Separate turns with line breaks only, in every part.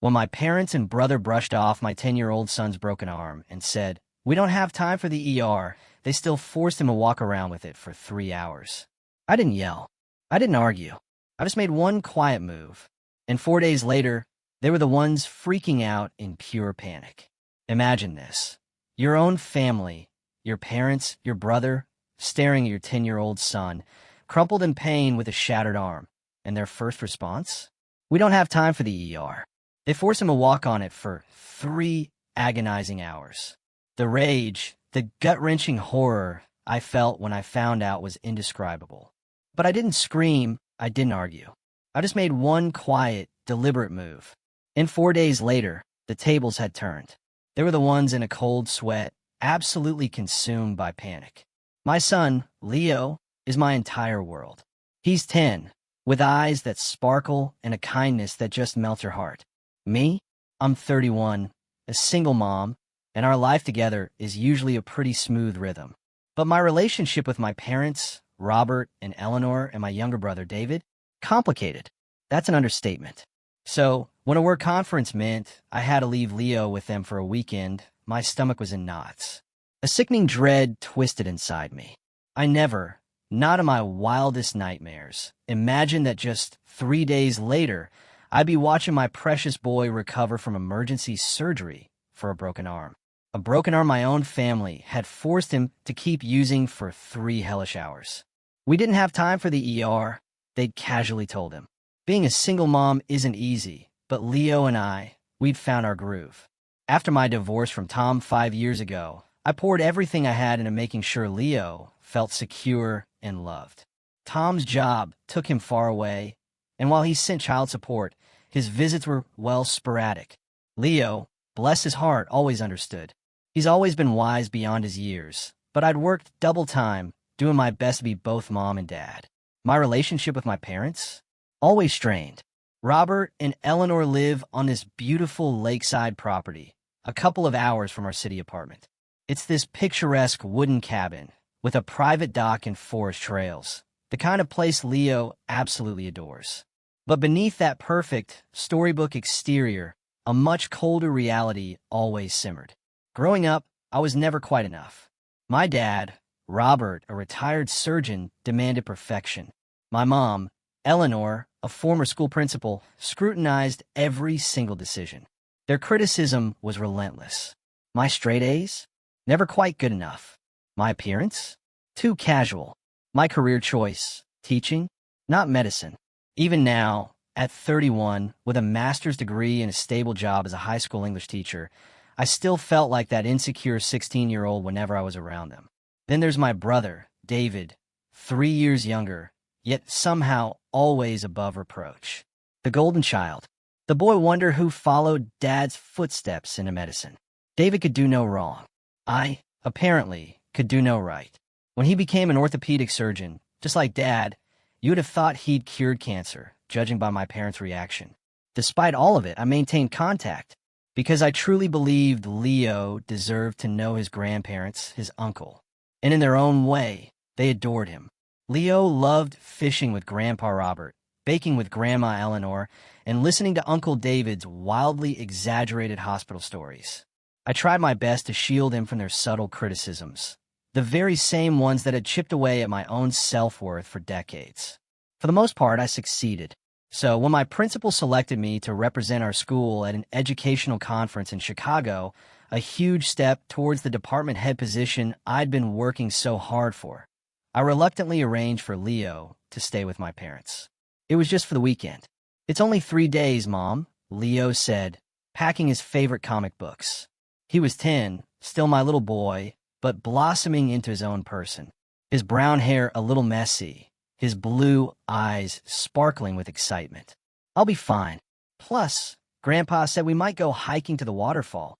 when my parents and brother brushed off my 10-year-old son's broken arm and said, "We don't have time for the ER," they still forced him to walk around with it for 3 hours. I didn't yell. I didn't argue. I just made one quiet move. And 4 days later, they were the ones freaking out in pure panic. Imagine this. Your own family, your parents, your brother, staring at your 10-year-old son, crumpled in pain with a shattered arm. And their first response? "We don't have time for the ER." They forced him to walk on it for 3 agonizing hours. The rage, the gut-wrenching horror I felt when I found out was indescribable. But I didn't scream, I didn't argue. I just made one quiet, deliberate move. And 4 days later, the tables had turned. They were the ones in a cold sweat, absolutely consumed by panic. My son, Leo, is my entire world. He's 10, with eyes that sparkle and a kindness that just melts your heart. Me? I'm 31, a single mom, and our life together is usually a pretty smooth rhythm. But my relationship with my parents, Robert and Eleanor, and my younger brother, David, complicated. That's an understatement. So, when a work conference meant I had to leave Leo with them for a weekend, my stomach was in knots. A sickening dread twisted inside me. I never, not in my wildest nightmares, imagined that just 3 days later, I'd be watching my precious boy recover from emergency surgery for a broken arm. A broken arm my own family had forced him to keep using for 3 hellish hours. We didn't have time for the ER, they'd casually told him. Being a single mom isn't easy, but Leo and we'd found our groove. After my divorce from Tom 5 years ago, I poured everything I had into making sure Leo felt secure and loved. Tom's job took him far away, and while he sent child support, his visits were, well, sporadic. Leo, bless his heart, always understood. He's always been wise beyond his years, but I'd worked double time, doing my best to be both mom and dad. My relationship with my parents? Always strained. Robert and Eleanor live on this beautiful lakeside property, a couple of hours from our city apartment. It's this picturesque wooden cabin with a private dock and forest trails, the kind of place Leo absolutely adores. But beneath that perfect, storybook exterior, a much colder reality always simmered. Growing up, I was never quite enough. My dad, Robert, a retired surgeon, demanded perfection. My mom, Eleanor, a former school principal, scrutinized every single decision. Their criticism was relentless. My straight A's? Never quite good enough. My appearance? Too casual. My career choice? Teaching? Not medicine. Even now, at 31, with a master's degree and a stable job as a high school English teacher, I still felt like that insecure 16-year-old whenever I was around them. Then there's my brother, David, 3 years younger, yet somehow always above reproach. The golden child. The boy wonder who followed Dad's footsteps into medicine. David could do no wrong. I, apparently, could do no right. When he became an orthopedic surgeon, just like Dad, you would have thought he'd cured cancer, judging by my parents' reaction. Despite all of it, I maintained contact, because I truly believed Leo deserved to know his grandparents, his uncle. And in their own way, they adored him. Leo loved fishing with Grandpa Robert, baking with Grandma Eleanor, and listening to Uncle David's wildly exaggerated hospital stories. I tried my best to shield him from their subtle criticisms, the very same ones that had chipped away at my own self-worth for decades. For the most part, I succeeded. So when my principal selected me to represent our school at an educational conference in Chicago, a huge step towards the department head position I'd been working so hard for, I reluctantly arranged for Leo to stay with my parents. It was just for the weekend. "It's only 3 days, Mom," Leo said, packing his favorite comic books. He was 10, still my little boy, but blossoming into his own person. His brown hair a little messy, his blue eyes sparkling with excitement. "I'll be fine. Plus, Grandpa said we might go hiking to the waterfall."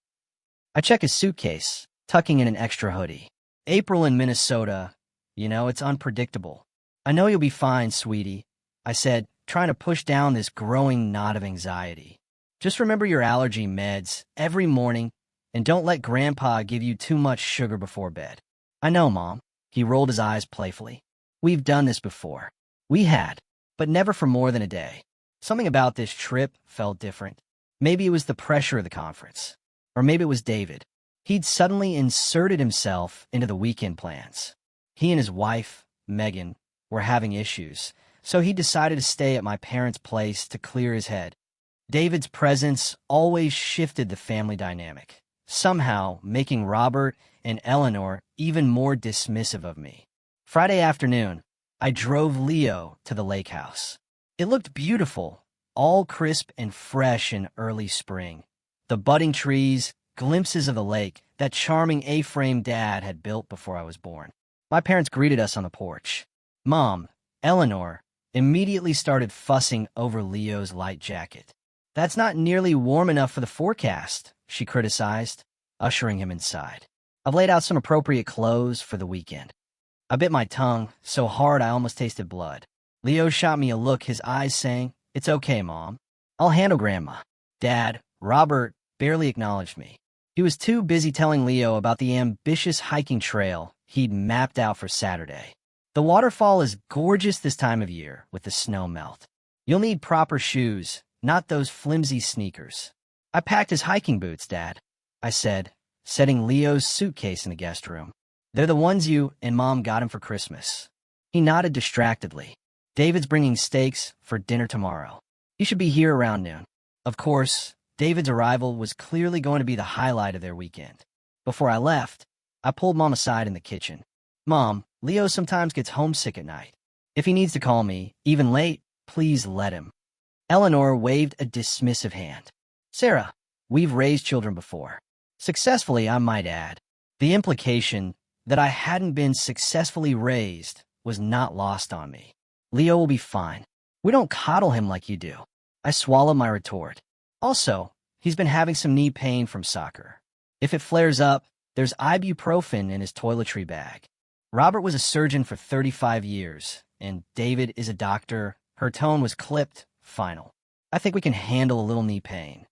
I check his suitcase, tucking in an extra hoodie. April in Minnesota, it's unpredictable. "I know you'll be fine, sweetie," I said, trying to push down this growing knot of anxiety. "Just remember your allergy meds every morning, and don't let Grandpa give you too much sugar before bed." "I know, Mom." He rolled his eyes playfully. "We've done this before." We had, but never for more than a day. Something about this trip felt different. Maybe it was the pressure of the conference. Or maybe it was David. He'd suddenly inserted himself into the weekend plans. He and his wife, Megan, were having issues, so he decided to stay at my parents' place to clear his head. David's presence always shifted the family dynamic, somehow making Robert and Eleanor even more dismissive of me. Friday afternoon, I drove Leo to the lake house. It looked beautiful, all crisp and fresh in early spring. The budding trees, glimpses of the lake that charming A-frame Dad had built before I was born. My parents greeted us on the porch. Mom, Eleanor, immediately started fussing over Leo's light jacket. "That's not nearly warm enough for the forecast," she criticized, ushering him inside. "I've laid out some appropriate clothes for the weekend." I bit my tongue so hard I almost tasted blood. Leo shot me a look, his eyes saying, "It's okay, Mom. I'll handle Grandma." Dad, Robert, barely acknowledged me. He was too busy telling Leo about the ambitious hiking trail he'd mapped out for Saturday. The waterfall is gorgeous this time of year with the snow melt. You'll need proper shoes, not those flimsy sneakers. "I packed his hiking boots, Dad," I said, setting Leo's suitcase in the guest room. "They're the ones you and Mom got him for Christmas." He nodded distractedly. "David's bringing steaks for dinner tomorrow. You should be here around noon." Of course, David's arrival was clearly going to be the highlight of their weekend. Before I left, I pulled Mom aside in the kitchen. "Mom, Leo sometimes gets homesick at night. If he needs to call me, even late, please let him." Eleanor waved a dismissive hand. "Sarah, we've raised children before. Successfully, I might add." The implication that I hadn't been successfully raised was not lost on me. "Leo will be fine. We don't coddle him like you do." I swallowed my retort. "Also, he's been having some knee pain from soccer. If it flares up, there's ibuprofen in his toiletry bag." Robert was a surgeon for 35 years, and David is a doctor. Her tone was clipped, final. "I think we can handle a little knee pain."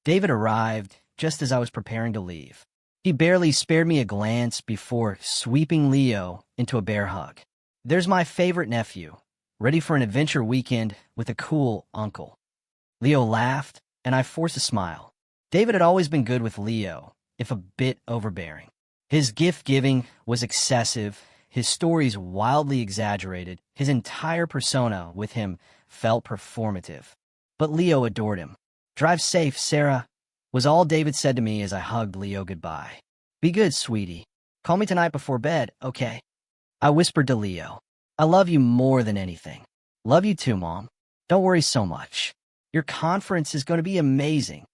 David arrived just as I was preparing to leave. He barely spared me a glance before sweeping Leo into a bear hug. "There's my favorite nephew, ready for an adventure weekend with a cool uncle." Leo laughed, and I forced a smile. David had always been good with Leo, if a bit overbearing. His gift-giving was excessive, his stories wildly exaggerated, his entire persona with him felt performative. But Leo adored him. "Drive safe, Sarah," was all David said to me as I hugged Leo goodbye. "Be good, sweetie. Call me tonight before bed, okay?" I whispered to Leo, "I love you more than anything." "Love you too, Mom. Don't worry so much. Your conference is going to be amazing."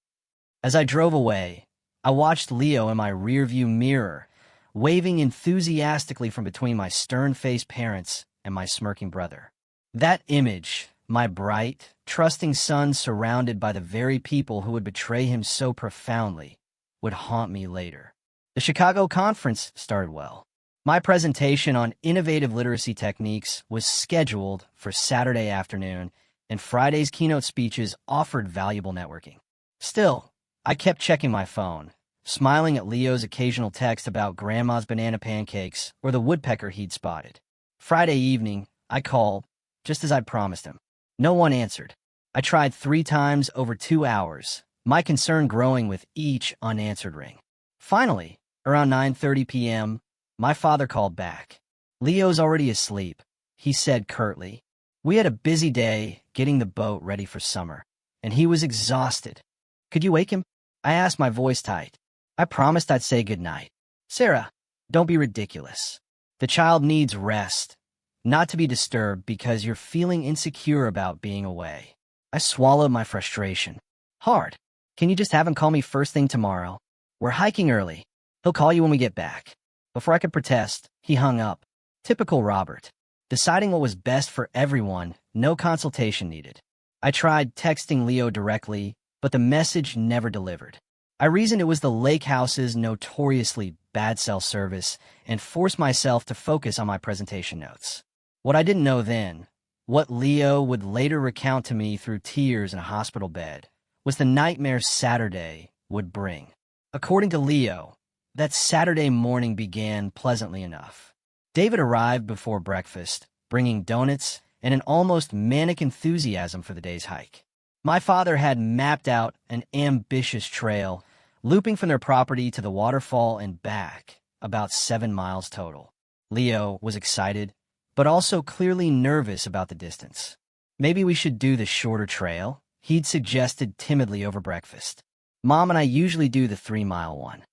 As I drove away, I watched Leo in my rearview mirror, waving enthusiastically from between my stern-faced parents and my smirking brother. That image, my bright, trusting son surrounded by the very people who would betray him so profoundly, would haunt me later. The Chicago conference started well. My presentation on innovative literacy techniques was scheduled for Saturday afternoon, and Friday's keynote speeches offered valuable networking. Still, I kept checking my phone, smiling at Leo's occasional text about Grandma's banana pancakes or the woodpecker he'd spotted. Friday evening, I called, just as I'd promised him. No one answered. I tried 3 times over 2 hours, my concern growing with each unanswered ring. Finally, around 9:30 p.m., my father called back. "Leo's already asleep," he said curtly. "We had a busy day getting the boat ready for summer, and he was exhausted. Could you wake him?" I asked, my voice tight. I promised I'd say goodnight. "Sarah, don't be ridiculous. The child needs rest, not to be disturbed because you're feeling insecure about being away." I swallowed my frustration. "Hard. Can you just have him call me first thing tomorrow? We're hiking early. He'll call you when we get back." Before I could protest, he hung up. Typical Robert. Deciding what was best for everyone, no consultation needed. I tried texting Leo directly, but the message never delivered. I reasoned it was the lake house's notoriously bad cell service and forced myself to focus on my presentation notes. What I didn't know then, what Leo would later recount to me through tears in a hospital bed, was the nightmare Saturday would bring. According to Leo, that Saturday morning began pleasantly enough. David arrived before breakfast, bringing donuts and an almost manic enthusiasm for the day's hike. My father had mapped out an ambitious trail, looping from their property to the waterfall and back, about 7 miles total. Leo was excited, but also clearly nervous about the distance. Maybe we should do the shorter trail, he'd suggested timidly over breakfast. Mom and I usually do the 3-mile one.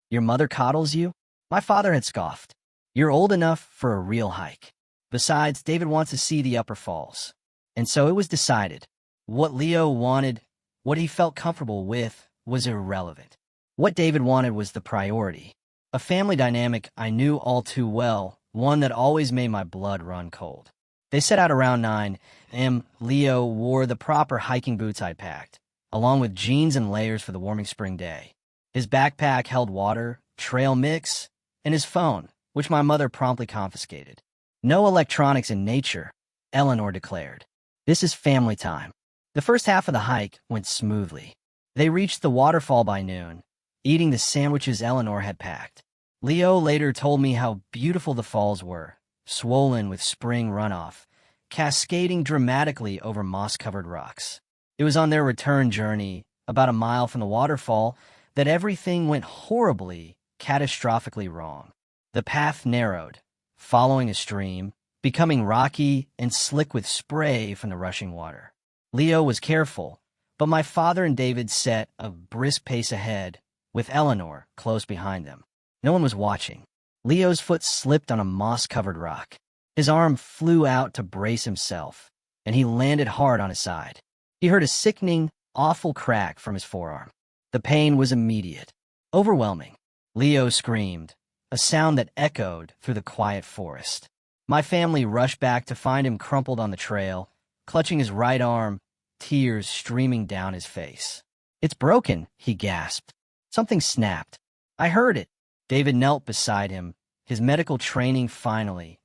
Your mother coddles you? My father had scoffed. You're old enough for a real hike. Besides, David wants to see the upper falls. And so it was decided. What Leo wanted, what he felt comfortable with, was irrelevant. What David wanted was the priority. A family dynamic I knew all too well, one that always made my blood run cold. They set out around 9 a.m. Leo wore the proper hiking boots I'd packed, along with jeans and layers for the warming spring day. His backpack held water, trail mix, and his phone, which my mother promptly confiscated. No electronics in nature, Eleanor declared. This is family time. The first half of the hike went smoothly. They reached the waterfall by noon, eating the sandwiches Eleanor had packed. Leo later told me how beautiful the falls were, swollen with spring runoff, cascading dramatically over moss-covered rocks. It was on their return journey, about a mile from the waterfall, that everything went horribly, catastrophically wrong. The path narrowed, following a stream, becoming rocky and slick with spray from the rushing water. Leo was careful, but my father and David set a brisk pace ahead, with Eleanor close behind them. No one was watching. Leo's foot slipped on a moss-covered rock. His arm flew out to brace himself, and he landed hard on his side. He heard a sickening, awful crack from his forearm. The pain was immediate, overwhelming. Leo screamed, a sound that echoed through the quiet forest. My family rushed back to find him crumpled on the trail, clutching his right arm, tears streaming down his face. It's broken, he gasped. Something snapped. I heard it. David knelt beside him, his medical training finally,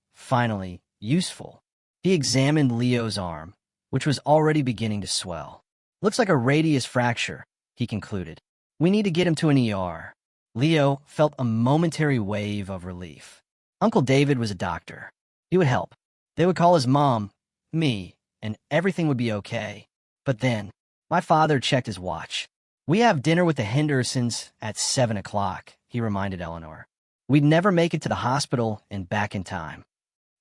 useful. He examined Leo's arm, which was already beginning to swell. Looks like a radius fracture, he concluded. We need to get him to an ER. Leo felt a momentary wave of relief. Uncle David was a doctor. He would help. They would call his mom, me, and everything would be okay. But then, my father checked his watch. We have dinner with the Hendersons at 7 o'clock, he reminded Eleanor. We'd never make it to the hospital and back in time.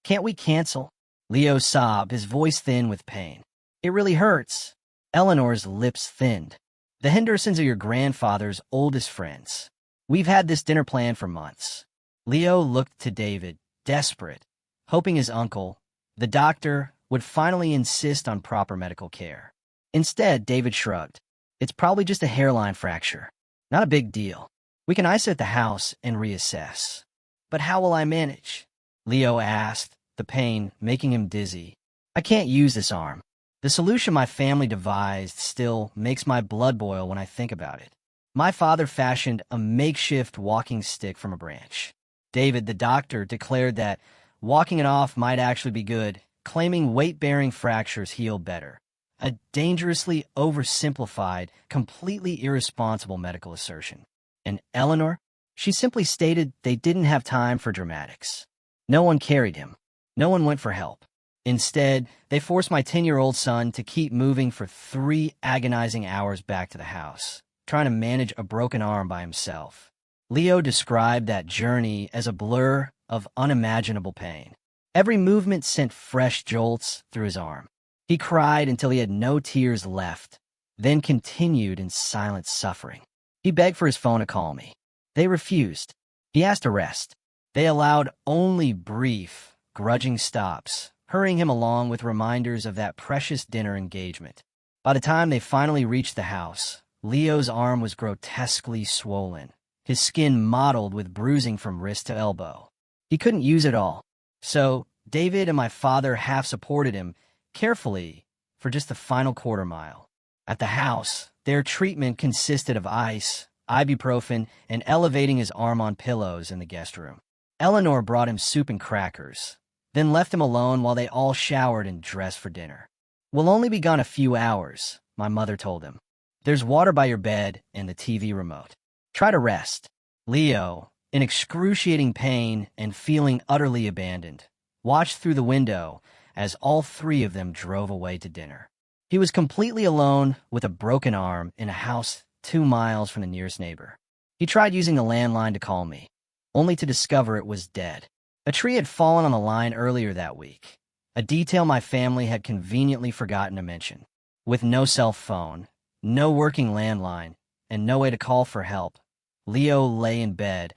Can't we cancel? Leo sobbed, his voice thin with pain. It really hurts. Eleanor's lips thinned. The Hendersons are your grandfather's oldest friends. We've had this dinner planned for months. Leo looked to David, desperate, hoping his uncle, the doctor, would finally insist on proper medical care. Instead, David shrugged. It's probably just a hairline fracture. Not a big deal. We can ice it at the house and reassess. But how will I manage? Leo asked, the pain making him dizzy. I can't use this arm. The solution my family devised still makes my blood boil when I think about it. My father fashioned a makeshift walking stick from a branch. David, the doctor, declared that walking it off might actually be good, claiming weight-bearing fractures heal better. A dangerously oversimplified, completely irresponsible medical assertion. And Eleanor? She simply stated they didn't have time for dramatics. No one carried him. No one went for help. Instead, they forced my 10-year-old son to keep moving for 3 agonizing hours back to the house, trying to manage a broken arm by himself. Leo described that journey as a blur of unimaginable pain. Every movement sent fresh jolts through his arm. He cried until he had no tears left, then continued in silent suffering. He begged for his phone to call me. They refused. He asked to rest. They allowed only brief, grudging stops, hurrying him along with reminders of that precious dinner engagement. By the time they finally reached the house, Leo's arm was grotesquely swollen, his skin mottled with bruising from wrist to elbow. He couldn't use it all. So, David and my father half supported him, carefully, for just the final quarter mile. At the house, their treatment consisted of ice, ibuprofen, and elevating his arm on pillows in the guest room. Eleanor brought him soup and crackers, then left him alone while they all showered and dressed for dinner. We'll only be gone a few hours, my mother told him. There's water by your bed and the TV remote. Try to rest. Leo, in excruciating pain and feeling utterly abandoned, watched through the window as all 3 of them drove away to dinner. He was completely alone with a broken arm in a house 2 miles from the nearest neighbor. He tried using the landline to call me, only to discover it was dead. A tree had fallen on the line earlier that week, a detail my family had conveniently forgotten to mention. With no cell phone, no working landline, and no way to call for help, Leo lay in bed,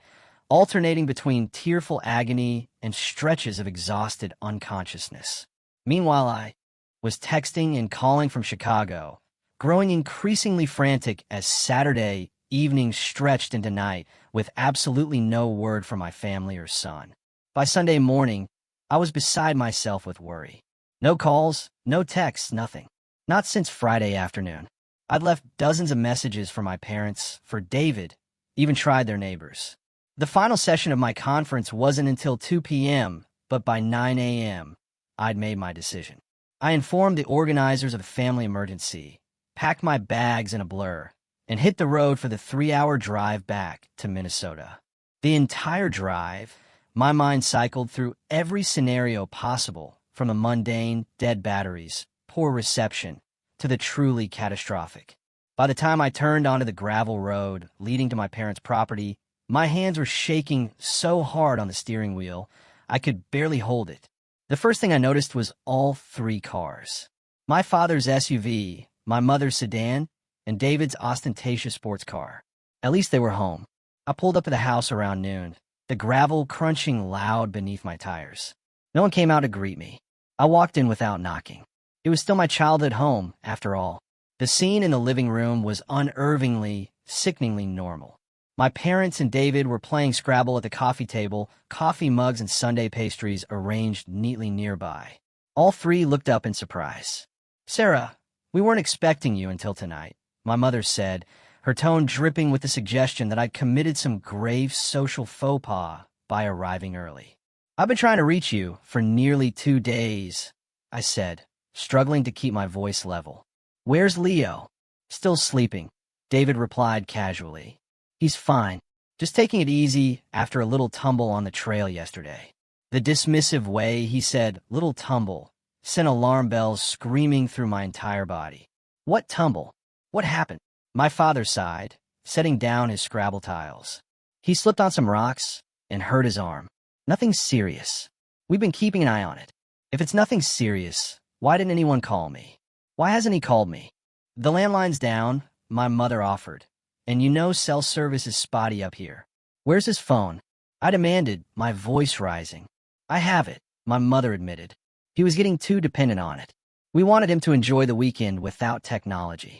alternating between tearful agony and stretches of exhausted unconsciousness. Meanwhile, I was texting and calling from Chicago, growing increasingly frantic as Saturday evening stretched into night with absolutely no word from my family or son. By Sunday morning, I was beside myself with worry. No calls, no texts, nothing. Not since Friday afternoon. I'd left dozens of messages for my parents, for David, even tried their neighbors. The final session of my conference wasn't until 2 p.m., but by 9 a.m., I'd made my decision. I informed the organizers of the family emergency, packed my bags in a blur, and hit the road for the 3-hour drive back to Minnesota. The entire drive, my mind cycled through every scenario possible, from the mundane, dead batteries, poor reception, to the truly catastrophic. By the time I turned onto the gravel road leading to my parents' property, my hands were shaking so hard on the steering wheel, I could barely hold it. The first thing I noticed was all 3 cars. My father's SUV, my mother's sedan, and David's ostentatious sports car. At least they were home. I pulled up to the house around noon, the gravel crunching loud beneath my tires. No one came out to greet me. I walked in without knocking. It was still my childhood home, after all. The scene in the living room was unnervingly, sickeningly normal. My parents and David were playing Scrabble at the coffee table, coffee mugs and sundae pastries arranged neatly nearby. All 3 looked up in surprise. "Sarah, we weren't expecting you until tonight," my mother said, her tone dripping with the suggestion that I'd committed some grave social faux pas by arriving early. "I've been trying to reach you for nearly 2 days," I said, struggling to keep my voice level. "Where's Leo?" "Still sleeping," David replied casually. "He's fine. Just taking it easy after a little tumble on the trail yesterday." The dismissive way he said "little tumble" sent alarm bells screaming through my entire body. What tumble? What happened? My father sighed, setting down his Scrabble tiles. "He slipped on some rocks and hurt his arm. Nothing serious. We've been keeping an eye on it. If it's nothing serious, why didn't anyone call me? Why hasn't he called me?" "The landline's down," my mother offered. "And you know cell service is spotty up here. Where's his phone?" I demanded, my voice rising. "I have it," my mother admitted. "He was getting too dependent on it. We wanted him to enjoy the weekend without technology."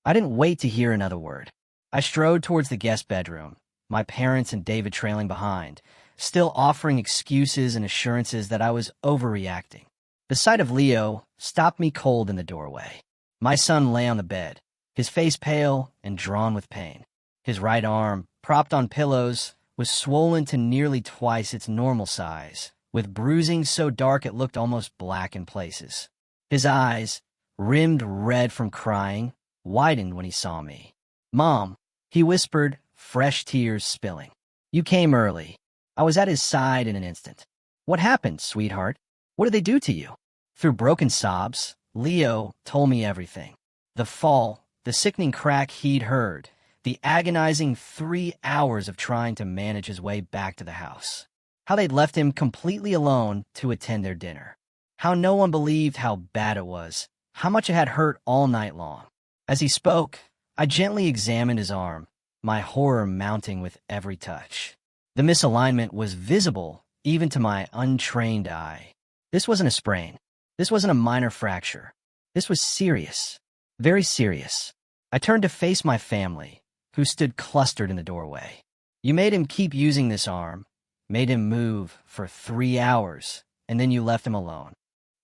I didn't wait to hear another word. I strode towards the guest bedroom, my parents and David trailing behind, still offering excuses and assurances that I was overreacting. The sight of Leo stopped me cold in the doorway. My son lay on the bed, his face pale and drawn with pain. His right arm, propped on pillows, was swollen to nearly twice its normal size, with bruising so dark it looked almost black in places. His eyes, rimmed red from crying, widened when he saw me. "Mom," he whispered, fresh tears spilling. "You came early." I was at his side in an instant. "What happened, sweetheart? What did they do to you?" Through broken sobs, Leo told me everything. The fall, the sickening crack he'd heard, the agonizing 3 hours of trying to manage his way back to the house. How they'd left him completely alone to attend their dinner. How no one believed how bad it was, how much it had hurt all night long. As he spoke, I gently examined his arm, my horror mounting with every touch. The misalignment was visible even to my untrained eye. This wasn't a sprain. This wasn't a minor fracture. This was serious, very serious. I turned to face my family, who stood clustered in the doorway. "You made him keep using this arm, made him move for 3 hours, and then you left him alone.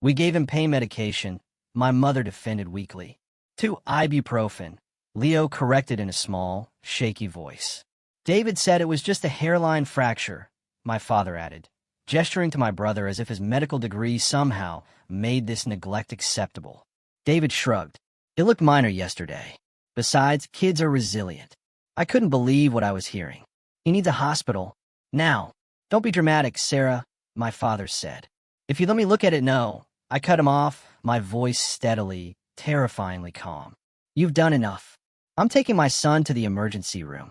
We gave him pain medication," my mother defended weakly. "2 ibuprofen," Leo corrected in a small, shaky voice. "David said it was just a hairline fracture," my father added, gesturing to my brother as if his medical degree somehow made this neglect acceptable. David shrugged. "It looked minor yesterday. Besides, kids are resilient." I couldn't believe what I was hearing. "He needs a hospital. Now." "Don't be dramatic, Sarah," my father said. "If you let me look at it, no." I cut him off, my voice steadily, terrifyingly calm. "You've done enough. I'm taking my son to the emergency room."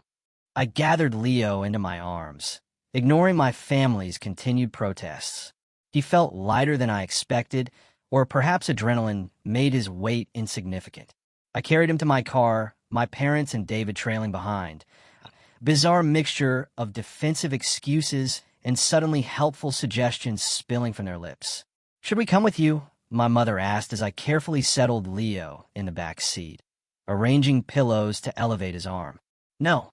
I gathered Leo into my arms, ignoring my family's continued protests. He felt lighter than I expected, or perhaps adrenaline made his weight insignificant. I carried him to my car, my parents and David trailing behind. A bizarre mixture of defensive excuses and suddenly helpful suggestions spilling from their lips. "Should we come with you?" my mother asked as I carefully settled Leo in the back seat, arranging pillows to elevate his arm. "No,"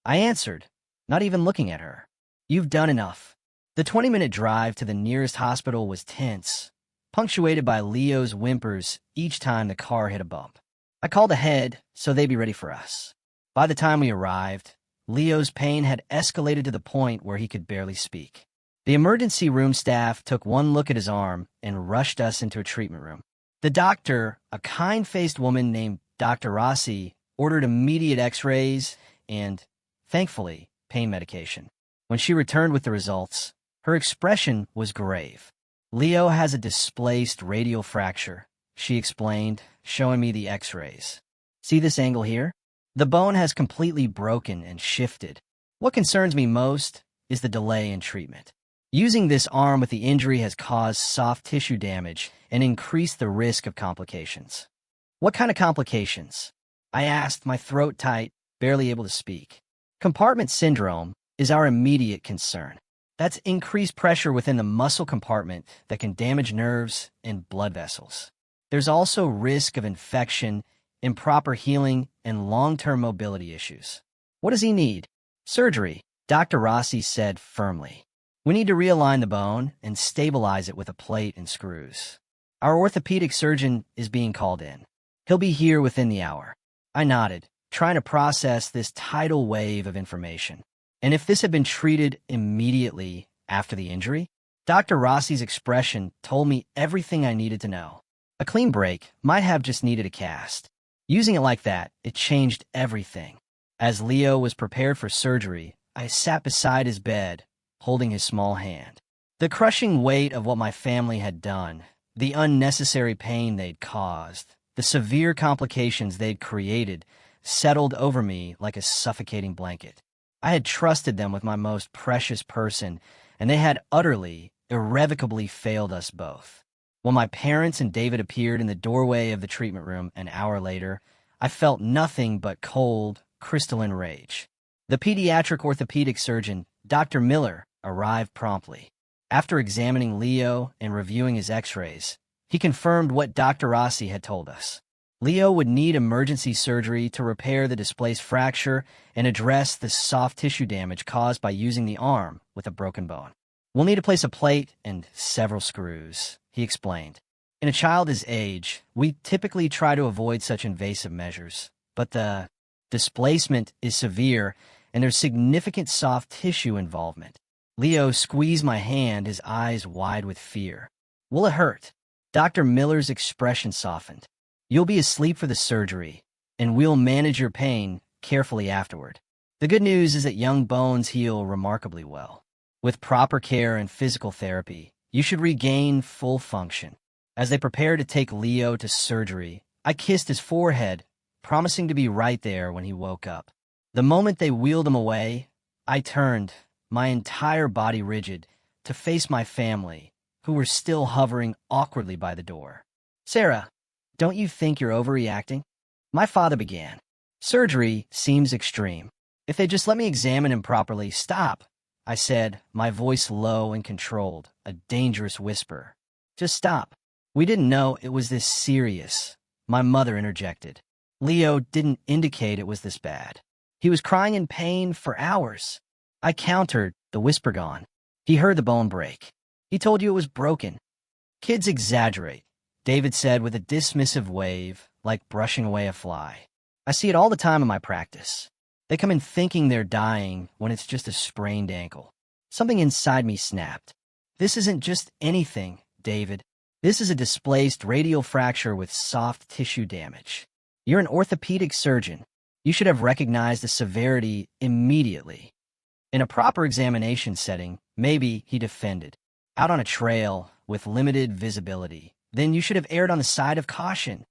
I answered, not even looking at her. "You've done enough." The 20-minute drive to the nearest hospital was tense, punctuated by Leo's whimpers each time the car hit a bump. I called ahead so they'd be ready for us. By the time we arrived, Leo's pain had escalated to the point where he could barely speak. The emergency room staff took one look at his arm and rushed us into a treatment room. The doctor, a kind-faced woman named Dr. Rossi, ordered immediate x-rays and, thankfully, pain medication. When she returned with the results, her expression was grave. "Leo has a displaced radial fracture," she explained, showing me the x-rays. "See this angle here? The bone has completely broken and shifted. What concerns me most is the delay in treatment. Using this arm with the injury has caused soft tissue damage and increased the risk of complications." "What kind of complications?" I asked, my throat tight, barely able to speak. "Compartment syndrome is our immediate concern. That's increased pressure within the muscle compartment that can damage nerves and blood vessels. There's also risk of infection, improper healing, and long-term mobility issues." "What does he need?" "Surgery," Dr. Rossi said firmly. "We need to realign the bone and stabilize it with a plate and screws. Our orthopedic surgeon is being called in. He'll be here within the hour." I nodded, trying to process this tidal wave of information. And if this had been treated immediately after the injury? Dr. Rossi's expression told me everything I needed to know. A clean break might have just needed a cast. Using it like that, it changed everything. As Leo was prepared for surgery, I sat beside his bed, holding his small hand. The crushing weight of what my family had done, the unnecessary pain they'd caused, the severe complications they'd created, settled over me like a suffocating blanket. I had trusted them with my most precious person, and they had utterly, irrevocably failed us both. When my parents and David appeared in the doorway of the treatment room an hour later, I felt nothing but cold, crystalline rage. The pediatric orthopedic surgeon, Dr. Miller, arrived promptly. After examining Leo and reviewing his x-rays, he confirmed what Dr. Rossi had told us. Leo would need emergency surgery to repair the displaced fracture and address the soft tissue damage caused by using the arm with a broken bone. "We'll need to place a plate and several screws," he explained. "In a child his age, we typically try to avoid such invasive measures, but the displacement is severe and there's significant soft tissue involvement." Leo squeezed my hand, his eyes wide with fear. "Will it hurt?" Dr. Miller's expression softened. "You'll be asleep for the surgery, and we'll manage your pain carefully afterward. The good news is that young bones heal remarkably well. With proper care and physical therapy, you should regain full function." As they prepared to take Leo to surgery, I kissed his forehead, promising to be right there when he woke up. The moment they wheeled him away, I turned, my entire body rigid, to face my family, who were still hovering awkwardly by the door. "Sarah, don't you think you're overreacting?" My father began. "Surgery seems extreme. If they just let me examine him properly." "Stop," I said, my voice low and controlled, a dangerous whisper. "Just stop. We didn't know it was this serious," my mother interjected. "Leo didn't indicate it was this bad. He was crying in pain for hours." I countered, the whisper gone. "He heard the bone break. He told you it was broken." "Kids exaggerate," David said with a dismissive wave, like brushing away a fly. "I see it all the time in my practice. They come in thinking they're dying when it's just a sprained ankle." Something inside me snapped. "This isn't just anything, David. This is a displaced radial fracture with soft tissue damage. You're an orthopedic surgeon. You should have recognized the severity immediately." In a proper examination setting, maybe, he defended. Out on a trail with limited visibility, then you should have erred on the side of caution.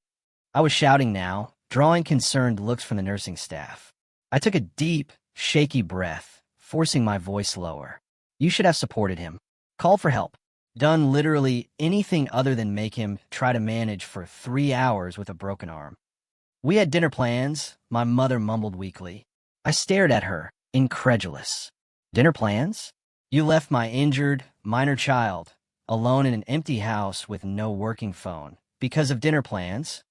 I was shouting now, drawing concerned looks from the nursing staff. I took a deep, shaky breath, forcing my voice lower. You should have supported him. Called for help. Done literally anything other than make him try to manage for 3 hours with a broken arm. We had dinner plans, my mother mumbled weakly. I stared at her, incredulous. Dinner plans? You left my injured, minor child alone in an empty house with no working phone because of dinner plans?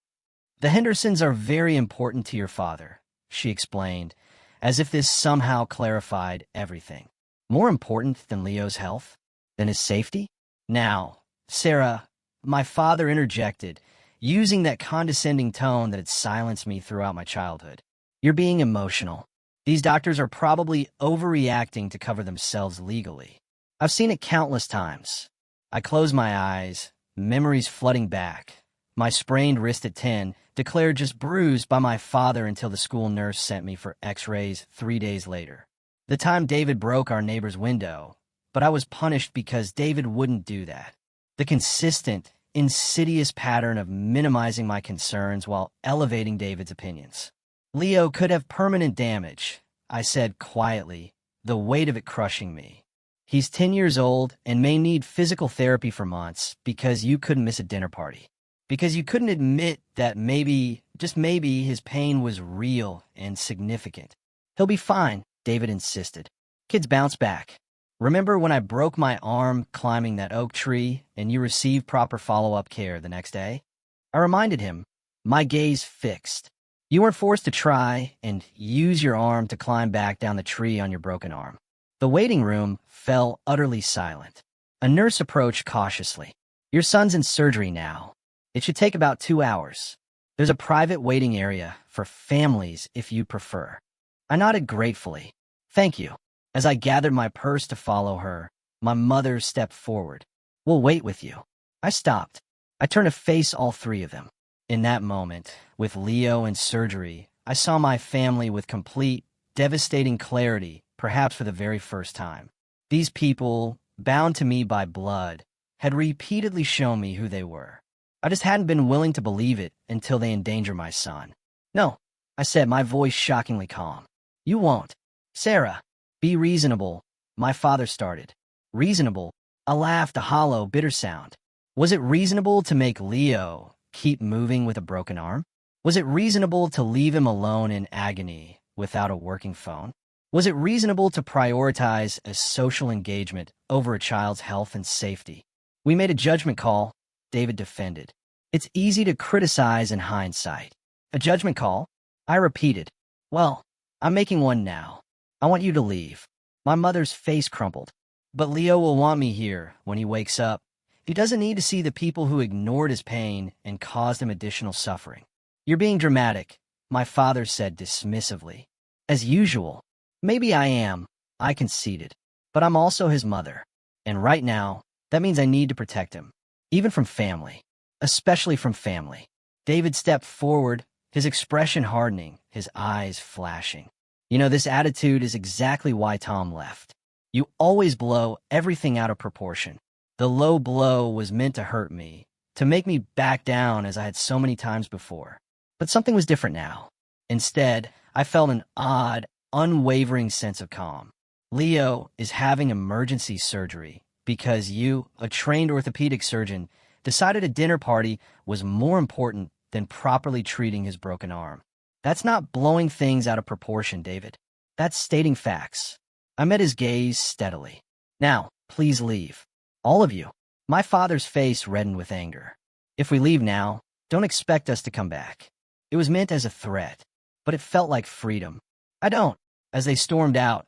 The Hendersons are very important to your father, she explained, as if this somehow clarified everything. More important than Leo's health? Than his safety? Now, Sarah, my father interjected, using that condescending tone that had silenced me throughout my childhood. You're being emotional. These doctors are probably overreacting to cover themselves legally. I've seen it countless times. I closed my eyes, memories flooding back. My sprained wrist at 10, declared just bruised by my father until the school nurse sent me for x-rays 3 days later. The time David broke our neighbor's window, but I was punished because David wouldn't do that. The consistent, insidious pattern of minimizing my concerns while elevating David's opinions. Leo could have permanent damage, I said quietly, the weight of it crushing me. He's 10 years old and may need physical therapy for months because you couldn't miss a dinner party. Because you couldn't admit that maybe, just maybe, his pain was real and significant. He'll be fine, David insisted. Kids bounce back. Remember when I broke my arm climbing that oak tree and you received proper follow-up care the next day? I reminded him, my gaze fixed. You weren't forced to try and use your arm to climb back down the tree on your broken arm. The waiting room fell utterly silent. A nurse approached cautiously. Your son's in surgery now. It should take about 2 hours. There's a private waiting area for families if you prefer. I nodded gratefully. Thank you. As I gathered my purse to follow her, my mother stepped forward. We'll wait with you. I stopped. I turned to face all three of them. In that moment, with Leo in surgery, I saw my family with complete, devastating clarity, perhaps for the very first time. These people, bound to me by blood, had repeatedly shown me who they were. I just hadn't been willing to believe it until they endangered my son. No, I said, my voice shockingly calm. You won't. Sarah, be reasonable, my father started. Reasonable? I laughed, a hollow, bitter sound. Was it reasonable to make Leo keep moving with a broken arm? Was it reasonable to leave him alone in agony without a working phone? Was it reasonable to prioritize a social engagement over a child's health and safety? We made a judgment call, David defended. It's easy to criticize in hindsight. A judgment call? I repeated. Well, I'm making one now. I want you to leave. My mother's face crumpled. But Leo will want me here when he wakes up. He doesn't need to see the people who ignored his pain and caused him additional suffering. You're being dramatic, my father said dismissively. As usual. Maybe I am, I conceded. But I'm also his mother. And right now, that means I need to protect him. Even from family. Especially from family. David stepped forward, his expression hardening, his eyes flashing. You know, this attitude is exactly why Tom left. You always blow everything out of proportion. The low blow was meant to hurt me, to make me back down as I had so many times before. But something was different now. Instead, I felt an odd, unwavering sense of calm. Leo is having emergency surgery because you, a trained orthopedic surgeon, decided a dinner party was more important than properly treating his broken arm. That's not blowing things out of proportion, David. That's stating facts. I met his gaze steadily. Now, please leave. All of you. My father's face reddened with anger. If we leave now, don't expect us to come back. It was meant as a threat, but it felt like freedom. I don't. As they stormed out,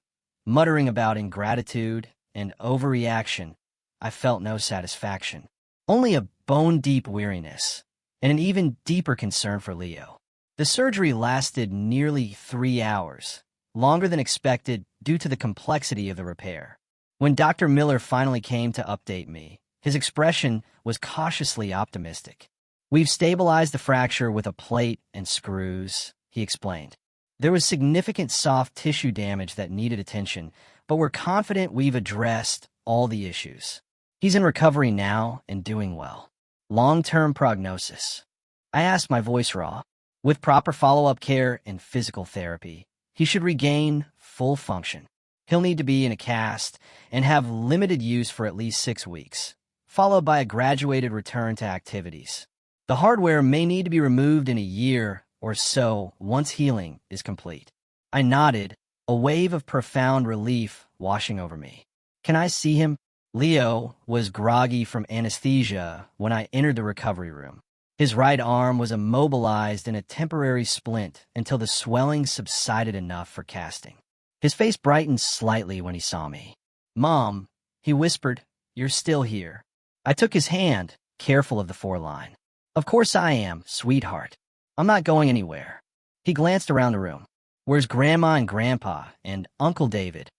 muttering about ingratitude and overreaction, I felt no satisfaction. Only a bone-deep weariness, and an even deeper concern for Leo. The surgery lasted nearly 3 hours, longer than expected due to the complexity of the repair. When Dr. Miller finally came to update me, his expression was cautiously optimistic. We've stabilized the fracture with a plate and screws, he explained. There was significant soft tissue damage that needed attention, but we're confident we've addressed all the issues. He's in recovery now and doing well. Long-term prognosis. I asked, my voice raw. With proper follow-up care and physical therapy, he should regain full function. He'll need to be in a cast and have limited use for at least 6 weeks, followed by a graduated return to activities. The hardware may need to be removed in a year or so once healing is complete. I nodded, a wave of profound relief washing over me. Can I see him? Leo was groggy from anesthesia when I entered the recovery room. His right arm was immobilized in a temporary splint until the swelling subsided enough for casting. His face brightened slightly when he saw me. "Mom," he whispered, "you're still here." I took his hand, careful of the foreline. "Of course I am, sweetheart. I'm not going anywhere." He glanced around the room. "Where's Grandma and Grandpa and Uncle David?"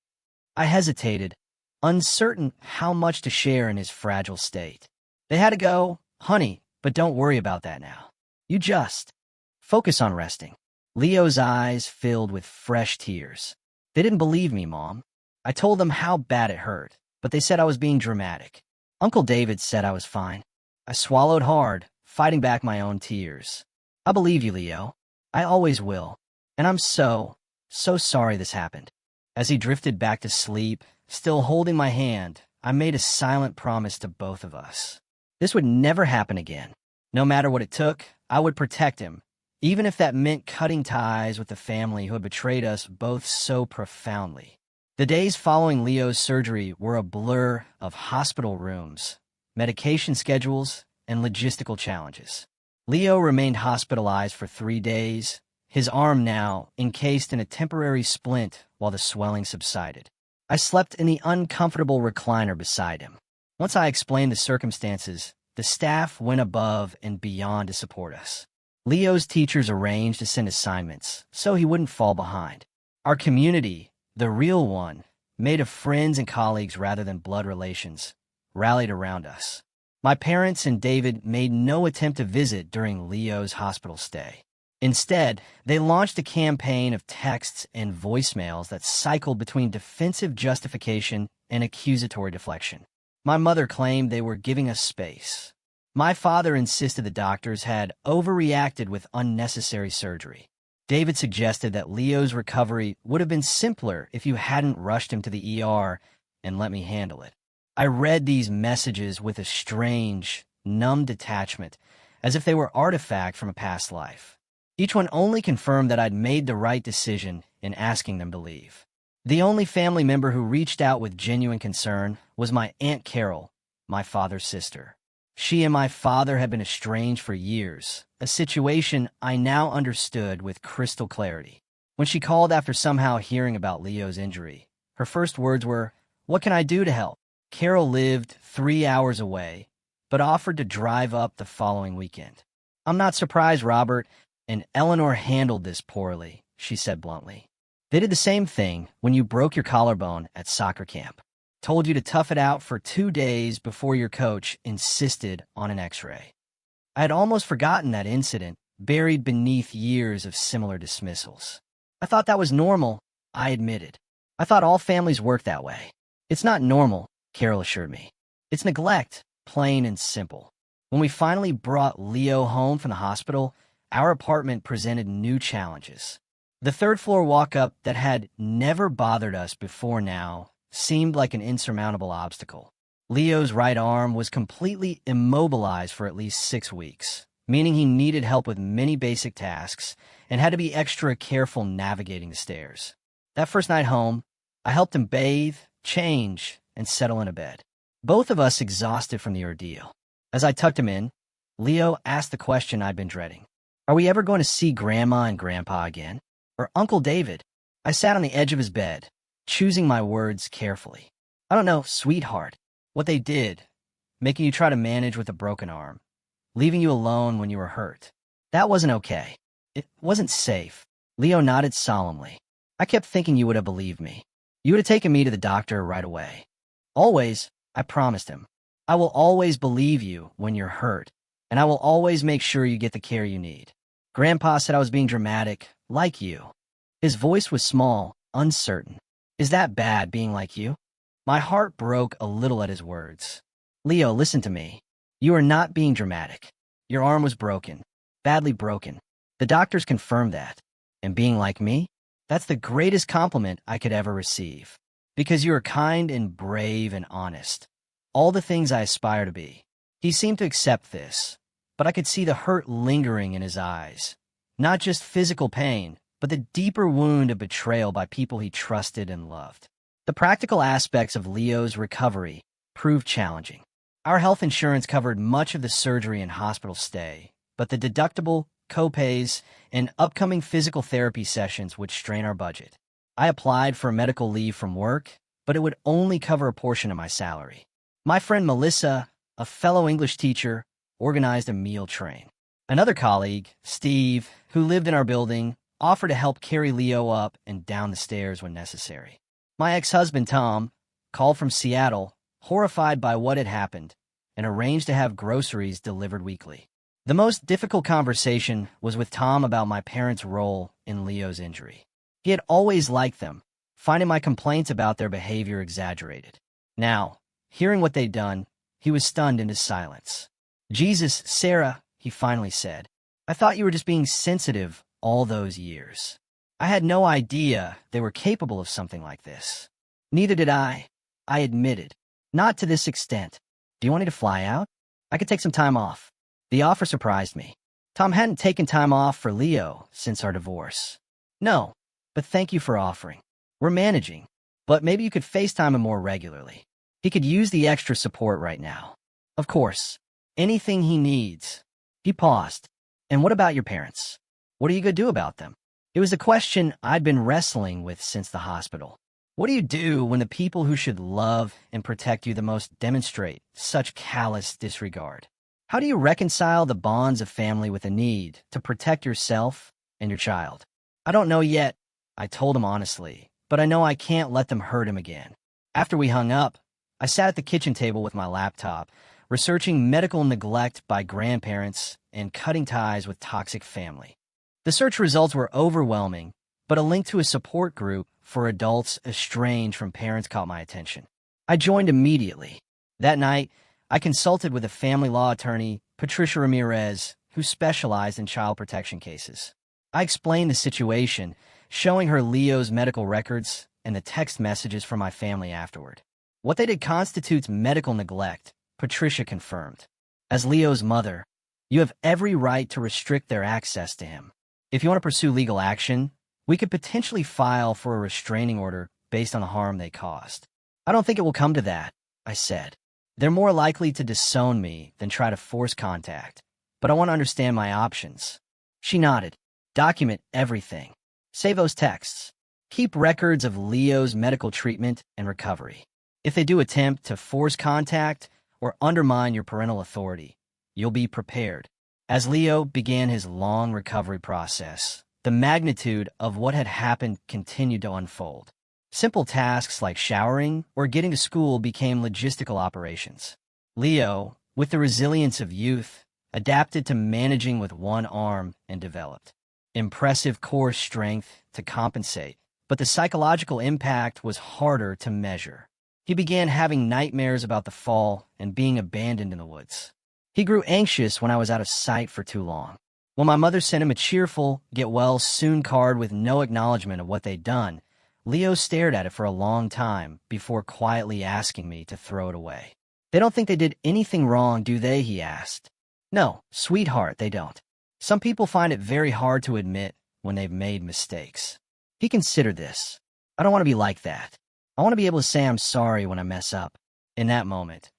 I hesitated, uncertain how much to share in his fragile state. "They had to go, honey, but don't worry about that now. You just focus on resting." Leo's eyes filled with fresh tears. "They didn't believe me, Mom. I told them how bad it hurt, but they said I was being dramatic. Uncle David said I was fine." I swallowed hard, fighting back my own tears. "I believe you, Leo. I always will. And I'm so sorry this happened." As he drifted back to sleep, still holding my hand, I made a silent promise to both of us. This would never happen again. No matter what it took, I would protect him, even if that meant cutting ties with the family who had betrayed us both so profoundly. The days following Leo's surgery were a blur of hospital rooms, medication schedules, and logistical challenges. Leo remained hospitalized for 3 days, his arm now encased in a temporary splint while the swelling subsided. I slept in the uncomfortable recliner beside him. Once I explained the circumstances, the staff went above and beyond to support us. Leo's teachers arranged to send assignments so he wouldn't fall behind. Our community, the real one, made of friends and colleagues rather than blood relations, rallied around us. My parents and David made no attempt to visit during Leo's hospital stay. Instead, they launched a campaign of texts and voicemails that cycled between defensive justification and accusatory deflection. My mother claimed they were giving us space. My father insisted the doctors had overreacted with unnecessary surgery. David suggested that Leo's recovery would have been simpler if you hadn't rushed him to the ER and let me handle it. I read these messages with a strange, numb detachment, as if they were artifact from a past life. Each one only confirmed that I'd made the right decision in asking them to leave. The only family member who reached out with genuine concern was my Aunt Carol, my father's sister. She and my father had been estranged for years, a situation I now understood with crystal clarity. When she called after somehow hearing about Leo's injury, her first words were, "What can I do to help?" Carol lived 3 hours away, but offered to drive up the following weekend. "I'm not surprised, Robert, and Eleanor handled this poorly," she said bluntly. "They did the same thing when you broke your collarbone at soccer camp. Told you to tough it out for 2 days before your coach insisted on an x-ray." I had almost forgotten that incident, buried beneath years of similar dismissals. I thought that was normal, I admitted. I thought all families worked that way. "It's not normal," Carol assured me. "It's neglect, plain and simple." When we finally brought Leo home from the hospital, our apartment presented new challenges. The third-floor walk-up that had never bothered us before now seemed like an insurmountable obstacle. Leo's right arm was completely immobilized for at least 6 weeks, meaning he needed help with many basic tasks and had to be extra careful navigating the stairs. That first night home, I helped him bathe, change, and settle in a bed. Both of us exhausted from the ordeal. As I tucked him in, Leo asked the question I'd been dreading. "Are we ever going to see Grandma and Grandpa again? Or Uncle David?" I sat on the edge of his bed, choosing my words carefully. "I don't know, sweetheart. What they did, making you try to manage with a broken arm, leaving you alone when you were hurt. That wasn't okay. It wasn't safe." Leo nodded solemnly. "I kept thinking you would have believed me. You would have taken me to the doctor right away. Always," I promised him. "I will always believe you when you're hurt, and I will always make sure you get the care you need. Grandpa said I was being dramatic, like you." His voice was small, uncertain. "Is that bad, being like you?" My heart broke a little at his words. "Leo, listen to me. You are not being dramatic. Your arm was broken. badly broken. The doctors confirmed that. And being like me, that's the greatest compliment I could ever receive. Because you are kind and brave and honest. All the things I aspire to be. He seemed to accept this, but I could see the hurt lingering in his eyes. Not just physical pain, but the deeper wound of betrayal by people he trusted and loved. The practical aspects of Leo's recovery proved challenging. Our health insurance covered much of the surgery and hospital stay, but the deductible, co-pays, and upcoming physical therapy sessions would strain our budget. I applied for medical leave from work, but it would only cover a portion of my salary. My friend Melissa, a fellow English teacher, organized a meal train. Another colleague, Steve, who lived in our building, offered to help carry Leo up and down the stairs when necessary. My ex-husband, Tom, called from Seattle, horrified by what had happened, and arranged to have groceries delivered weekly. The most difficult conversation was with Tom about my parents' role in Leo's injury. He had always liked them, finding my complaints about their behavior exaggerated. Now, hearing what they'd done, he was stunned into silence. "Jesus, Sarah," he finally said, "I thought you were just being sensitive all those years. I had no idea they were capable of something like this." "Neither did I admitted. "Not to this extent. Do you want me to fly out? I could take some time off." The offer surprised me. Tom hadn't taken time off for Leo since our divorce. "No, but thank you for offering. We're managing, but maybe you could FaceTime him more regularly. He could use the extra support right now." "Of course. Anything he needs." He paused. "And what about your parents? What are you going to do about them?" It was a question I'd been wrestling with since the hospital. What do you do when the people who should love and protect you the most demonstrate such callous disregard? How do you reconcile the bonds of family with a need to protect yourself and your child? "I don't know yet," I told him honestly, "but I know I can't let them hurt him again." After we hung up, I sat at the kitchen table with my laptop, researching medical neglect by grandparents and cutting ties with toxic family. The search results were overwhelming, but a link to a support group for adults estranged from parents caught my attention. I joined immediately. That night, I consulted with a family law attorney, Patricia Ramirez, who specialized in child protection cases. I explained the situation, showing her Leo's medical records and the text messages from my family afterward. What they did constitutes medical neglect, Patricia confirmed. As Leo's mother, you have every right to restrict their access to him. If you want to pursue legal action, we could potentially file for a restraining order based on the harm they caused. "I don't think it will come to that," I said. "They're more likely to disown me than try to force contact, but I want to understand my options." She nodded. "Document everything. Save those texts. Keep records of Leo's medical treatment and recovery. If they do attempt to force contact or undermine your parental authority, you'll be prepared." As Leo began his long recovery process, the magnitude of what had happened continued to unfold. Simple tasks like showering or getting to school became logistical operations. Leo, with the resilience of youth, adapted to managing with one arm and developed impressive core strength to compensate, but the psychological impact was harder to measure. He began having nightmares about the fall and being abandoned in the woods. He grew anxious when I was out of sight for too long. When my mother sent him a cheerful, get-well-soon card with no acknowledgement of what they'd done, Leo stared at it for a long time before quietly asking me to throw it away. "They don't think they did anything wrong, do they?" he asked. "No, sweetheart, they don't. Some people find it very hard to admit when they've made mistakes." He considered this. "I don't want to be like that. I want to be able to say I'm sorry when I mess up." In that moment,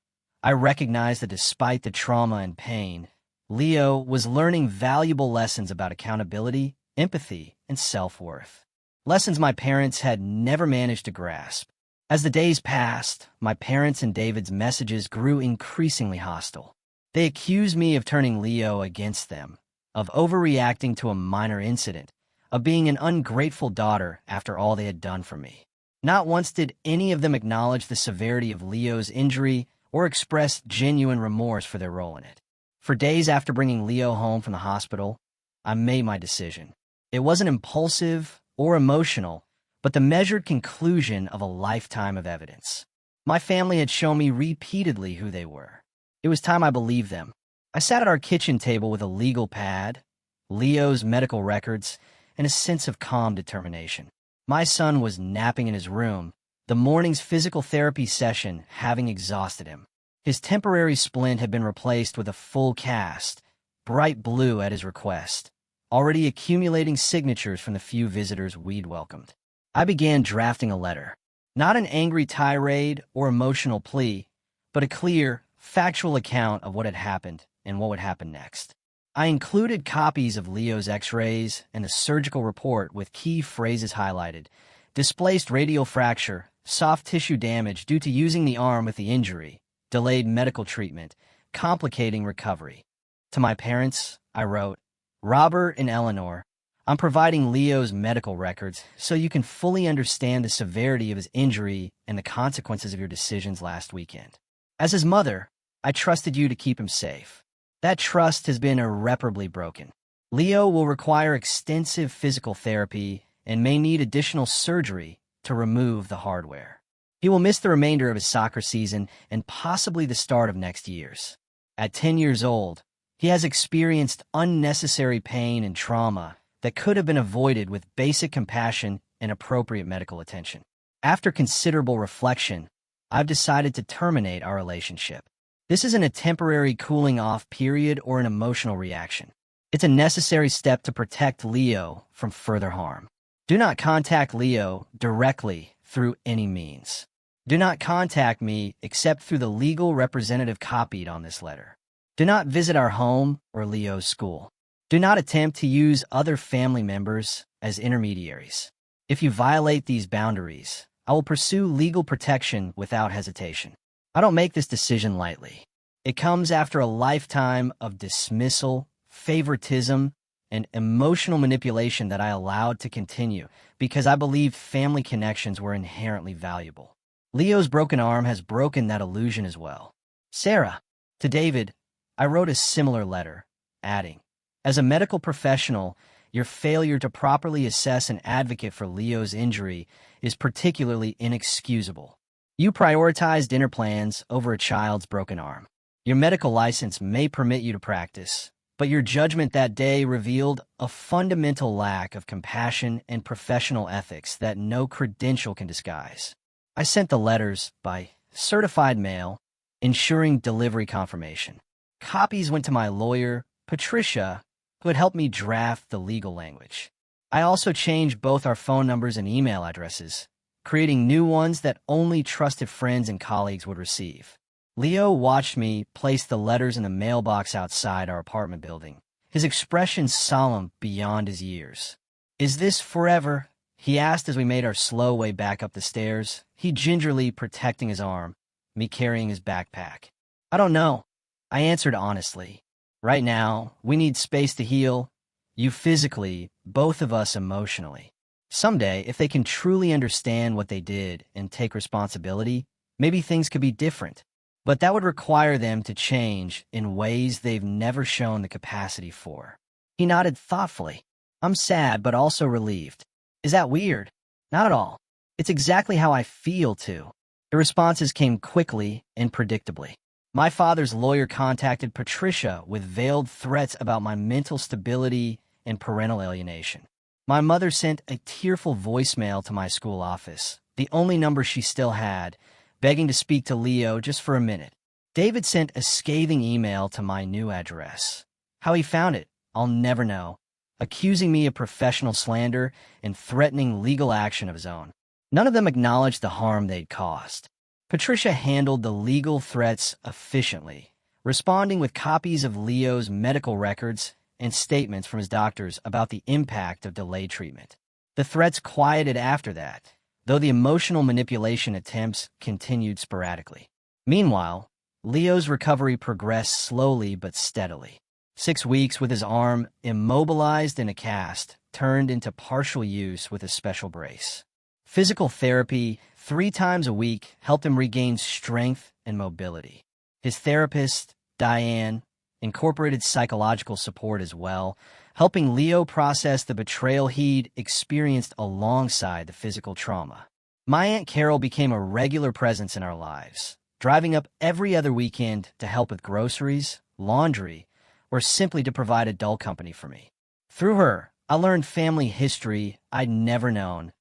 I recognized that despite the trauma and pain, Leo was learning valuable lessons about accountability, empathy, and self-worth. Lessons my parents had never managed to grasp. As the days passed, my parents and David's messages grew increasingly hostile. They accused me of turning Leo against them, of overreacting to a minor incident, of being an ungrateful daughter after all they had done for me. Not once did any of them acknowledge the severity of Leo's injury or express genuine remorse for their role in it. For days after bringing Leo home from the hospital, I made my decision. It wasn't impulsive or emotional, but the measured conclusion of a lifetime of evidence. My family had shown me repeatedly who they were. It was time I believed them. I sat at our kitchen table with a legal pad, Leo's medical records, and a sense of calm determination. My son was napping in his room, the morning's physical therapy session having exhausted him. His temporary splint had been replaced with a full cast, bright blue at his request, already accumulating signatures from the few visitors we'd welcomed. I began drafting a letter. Not an angry tirade or emotional plea, but a clear, factual account of what had happened and what would happen next. I included copies of Leo's x-rays and the surgical report with key phrases highlighted: displaced radial fracture, soft tissue damage due to using the arm with the injury, delayed medical treatment, complicating recovery. To my parents, I wrote, Robert and Eleanor, I'm providing Leo's medical records so you can fully understand the severity of his injury and the consequences of your decisions last weekend. As his mother, I trusted you to keep him safe. That trust has been irreparably broken. Leo will require extensive physical therapy and may need additional surgery to remove the hardware. He will miss the remainder of his soccer season and possibly the start of next year's. At 10 years old, he has experienced unnecessary pain and trauma that could have been avoided with basic compassion and appropriate medical attention. After considerable reflection, I've decided to terminate our relationship. This isn't a temporary cooling-off period or an emotional reaction. It's a necessary step to protect Leo from further harm. Do not contact Leo directly through any means. Do not contact me except through the legal representative copied on this letter. Do not visit our home or Leo's school. Do not attempt to use other family members as intermediaries. If you violate these boundaries, I will pursue legal protection without hesitation. I don't make this decision lightly. It comes after a lifetime of dismissal, favoritism, and emotional manipulation that I allowed to continue because I believed family connections were inherently valuable. Leo's broken arm has broken that illusion as well. Sarah, to David, I wrote a similar letter, adding, as a medical professional, your failure to properly assess and advocate for Leo's injury is particularly inexcusable. You prioritized dinner plans over a child's broken arm. Your medical license may permit you to practice, but your judgment that day revealed a fundamental lack of compassion and professional ethics that no credential can disguise. I sent the letters by certified mail, ensuring delivery confirmation. Copies went to my lawyer, Patricia, who had helped me draft the legal language. I also changed both our phone numbers and email addresses, creating new ones that only trusted friends and colleagues would receive. Leo watched me place the letters in the mailbox outside our apartment building, his expression solemn beyond his years. Is this forever? He asked as we made our slow way back up the stairs, he gingerly protecting his arm, me carrying his backpack. I don't know. I answered honestly. Right now, we need space to heal. You physically, both of us emotionally. Someday, if they can truly understand what they did and take responsibility, maybe things could be different. But that would require them to change in ways they've never shown the capacity for. He nodded thoughtfully. I'm sad, but also relieved. Is that weird? Not at all. It's exactly how I feel, too. The responses came quickly and predictably. My father's lawyer contacted Patricia with veiled threats about my mental stability and parental alienation. My mother sent a tearful voicemail to my school office, the only number she still had, begging to speak to Leo just for a minute. David sent a scathing email to my new address. How he found it, I'll never know, accusing me of professional slander and threatening legal action of his own. None of them acknowledged the harm they'd caused. Patricia handled the legal threats efficiently, responding with copies of Leo's medical records and statements from his doctors about the impact of delayed treatment. The threats quieted after that, though the emotional manipulation attempts continued sporadically. Meanwhile, Leo's recovery progressed slowly but steadily. 6 weeks with his arm immobilized in a cast turned into partial use with a special brace. Physical therapy 3 times a week helped him regain strength and mobility. His therapist, Diane, incorporated psychological support as well, helping Leo process the betrayal he'd experienced alongside the physical trauma. My Aunt Carol became a regular presence in our lives, driving up every other weekend to help with groceries, laundry, or simply to provide adult company for me. Through her, I learned family history I'd never known,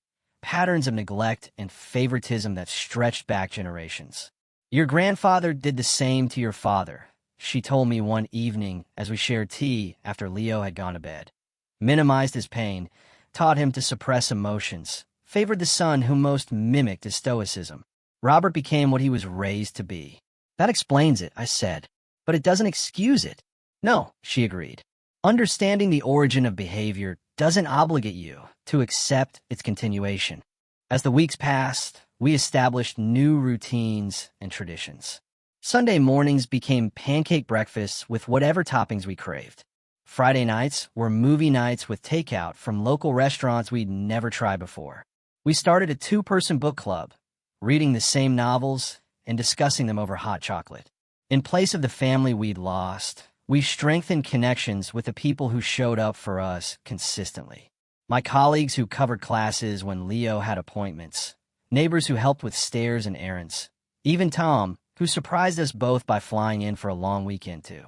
patterns of neglect and favoritism that stretched back generations. Your grandfather did the same to your father, she told me one evening as we shared tea after Leo had gone to bed. Minimized his pain, taught him to suppress emotions, favored the son who most mimicked his stoicism. Robert became what he was raised to be. That explains it, I said, but it doesn't excuse it. No, she agreed. Understanding the origin of behavior doesn't obligate you to accept its continuation. As the weeks passed, we established new routines and traditions. Sunday mornings became pancake breakfasts with whatever toppings we craved. Friday nights were movie nights with takeout from local restaurants we'd never tried before. We started a two-person book club, reading the same novels and discussing them over hot chocolate. In place of the family we'd lost, we strengthened connections with the people who showed up for us consistently. My colleagues who covered classes when Leo had appointments, neighbors who helped with stairs and errands, even Tom, who surprised us both by flying in for a long weekend to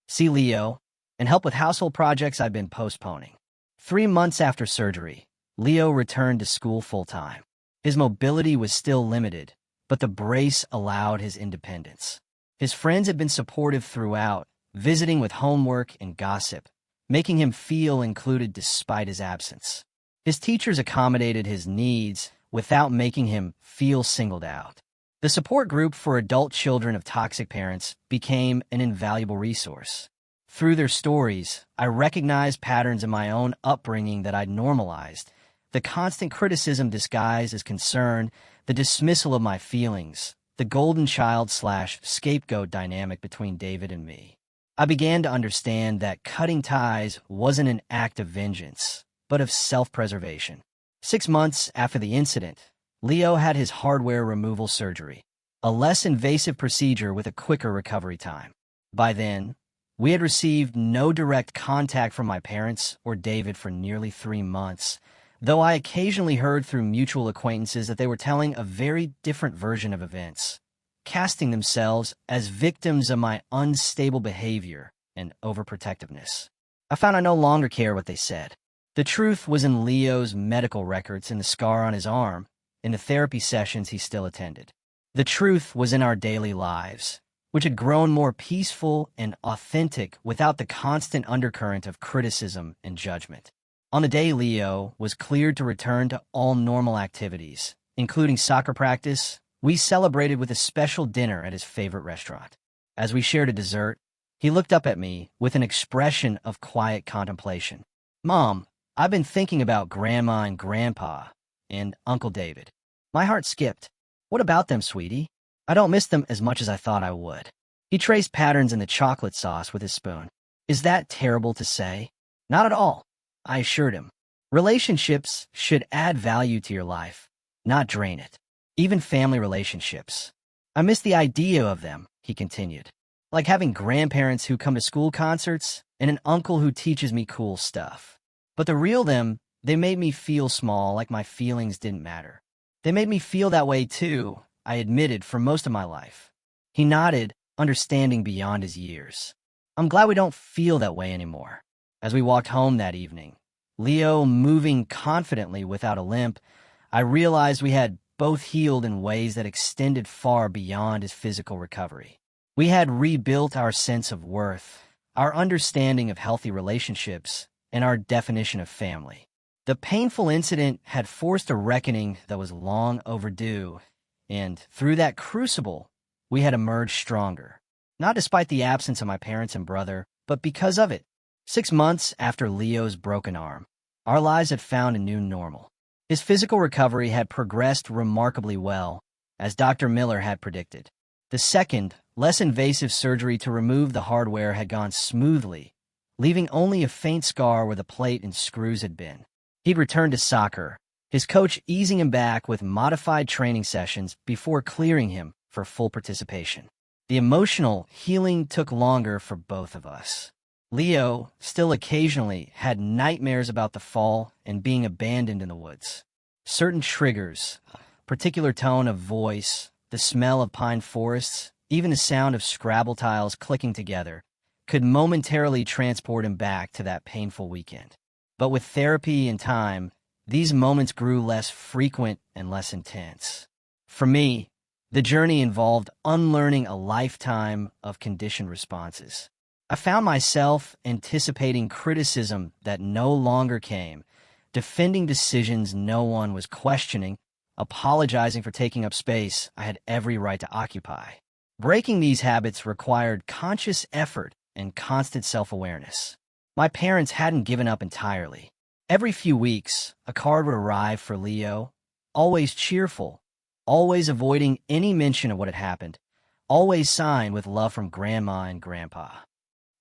see Leo and help with household projects I'd been postponing. 3 months after surgery, Leo returned to school full-time. His mobility was still limited, but the brace allowed his independence. His friends had been supportive throughout, visiting with homework and gossip, making him feel included despite his absence. His teachers accommodated his needs without making him feel singled out. The support group for adult children of toxic parents became an invaluable resource. Through their stories, I recognized patterns in my own upbringing that I'd normalized. The constant criticism disguised as concern, the dismissal of my feelings, the golden child/scapegoat dynamic between David and me. I began to understand that cutting ties wasn't an act of vengeance, but of self-preservation. 6 months after the incident, Leo had his hardware removal surgery, a less invasive procedure with a quicker recovery time. By then, we had received no direct contact from my parents or David for nearly 3 months, though I occasionally heard through mutual acquaintances that they were telling a very different version of events, casting themselves as victims of my unstable behavior and overprotectiveness. I found I no longer cared what they said. The truth was in Leo's medical records and the scar on his arm, in the therapy sessions he still attended. The truth was in our daily lives, which had grown more peaceful and authentic without the constant undercurrent of criticism and judgment. On the day Leo was cleared to return to all normal activities, including soccer practice, we celebrated with a special dinner at his favorite restaurant. As we shared a dessert, he looked up at me with an expression of quiet contemplation. "Mom, I've been thinking about Grandma and Grandpa and Uncle David." My heart skipped. "What about them, sweetie?" "I don't miss them as much as I thought I would." He traced patterns in the chocolate sauce with his spoon. "Is that terrible to say?" "Not at all," I assured him. "Relationships should add value to your life, not drain it. Even family relationships. I miss the idea of them," he continued. "Like having grandparents who come to school concerts and an uncle who teaches me cool stuff. But the real them, they made me feel small, like my feelings didn't matter. They made me feel that way too, I admitted, for most of my life." He nodded, understanding beyond his years. "I'm glad we don't feel that way anymore." As we walked home that evening, Leo moving confidently without a limp, I realized we had both healed in ways that extended far beyond his physical recovery. We had rebuilt our sense of worth, our understanding of healthy relationships, and our definition of family. The painful incident had forced a reckoning that was long overdue, and through that crucible, we had emerged stronger. Not despite the absence of my parents and brother, but because of it. 6 months after Leo's broken arm, our lives had found a new normal. His physical recovery had progressed remarkably well, as Dr. Miller had predicted. The second, less invasive surgery to remove the hardware had gone smoothly, leaving only a faint scar where the plate and screws had been. He'd returned to soccer, his coach easing him back with modified training sessions before clearing him for full participation. The emotional healing took longer for both of us. Leo still occasionally had nightmares about the fall and being abandoned in the woods. Certain triggers, particular tone of voice, the smell of pine forests, even the sound of Scrabble tiles clicking together, could momentarily transport him back to that painful weekend. But with therapy and time, these moments grew less frequent and less intense. For me, the journey involved unlearning a lifetime of conditioned responses. I found myself anticipating criticism that no longer came, defending decisions no one was questioning, apologizing for taking up space I had every right to occupy. Breaking these habits required conscious effort and constant self-awareness. My parents hadn't given up entirely. Every few weeks, a card would arrive for Leo, always cheerful, always avoiding any mention of what had happened, always signed with love from Grandma and Grandpa.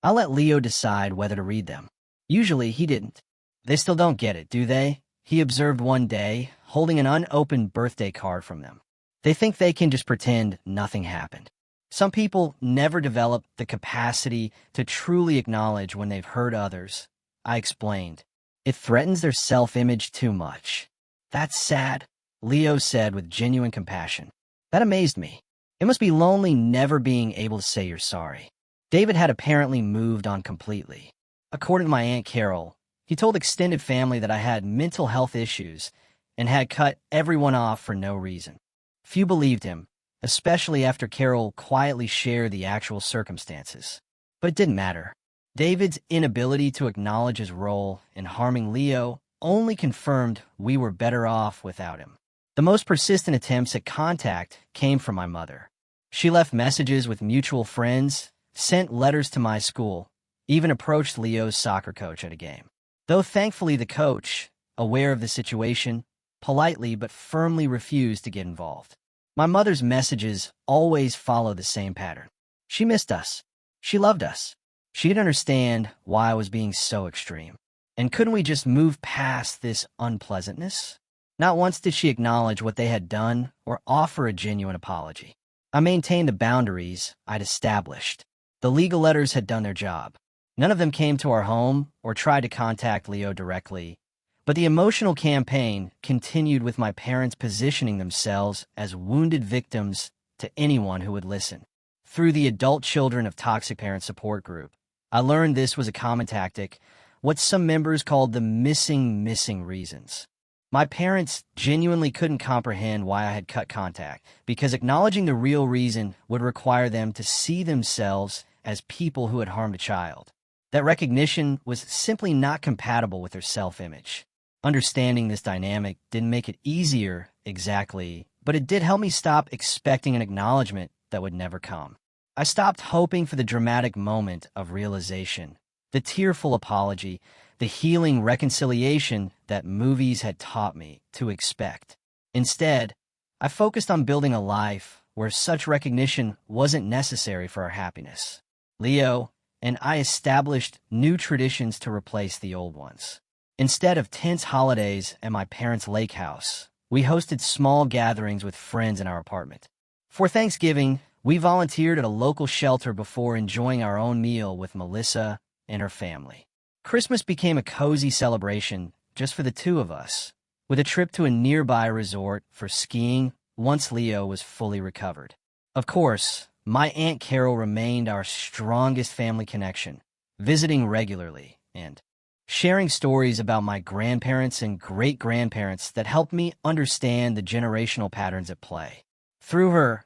I let Leo decide whether to read them. Usually, he didn't. They still don't get it, do they? He observed one day, holding an unopened birthday card from them. They think they can just pretend nothing happened. Some people never develop the capacity to truly acknowledge when they've hurt others. I explained. It threatens their self-image too much. That's sad, Leo said with genuine compassion. That amazed me. It must be lonely never being able to say you're sorry. David had apparently moved on completely. According to my Aunt Carol, he told extended family that I had mental health issues and had cut everyone off for no reason. Few believed him, especially after Carol quietly shared the actual circumstances. But it didn't matter. David's inability to acknowledge his role in harming Leo only confirmed we were better off without him. The most persistent attempts at contact came from my mother. She left messages with mutual friends, sent letters to my school, even approached Leo's soccer coach at a game. Though thankfully the coach, aware of the situation, politely but firmly refused to get involved. My mother's messages always followed the same pattern. She missed us. She loved us. She didn't understand why I was being so extreme. And couldn't we just move past this unpleasantness? Not once did she acknowledge what they had done or offer a genuine apology. I maintained the boundaries I'd established. The legal letters had done their job. None of them came to our home or tried to contact Leo directly, but the emotional campaign continued with my parents positioning themselves as wounded victims to anyone who would listen. Through the Adult Children of Toxic Parents support group, I learned this was a common tactic, what some members called the missing reasons. My parents genuinely couldn't comprehend why I had cut contact, because acknowledging the real reason would require them to see themselves as people who had harmed a child. That recognition was simply not compatible with their self-image. Understanding this dynamic didn't make it easier, exactly, but it did help me stop expecting an acknowledgement that would never come. I stopped hoping for the dramatic moment of realization, the tearful apology, the healing reconciliation that movies had taught me to expect. Instead, I focused on building a life where such recognition wasn't necessary for our happiness. Leo and I established new traditions to replace the old ones. Instead of tense holidays at my parents' lake house, we hosted small gatherings with friends in our apartment. For Thanksgiving, we volunteered at a local shelter before enjoying our own meal with Melissa and her family. Christmas became a cozy celebration just for the two of us, with a trip to a nearby resort for skiing once Leo was fully recovered. Of course, my Aunt Carol remained our strongest family connection, visiting regularly and sharing stories about my grandparents and great-grandparents that helped me understand the generational patterns at play. Through her,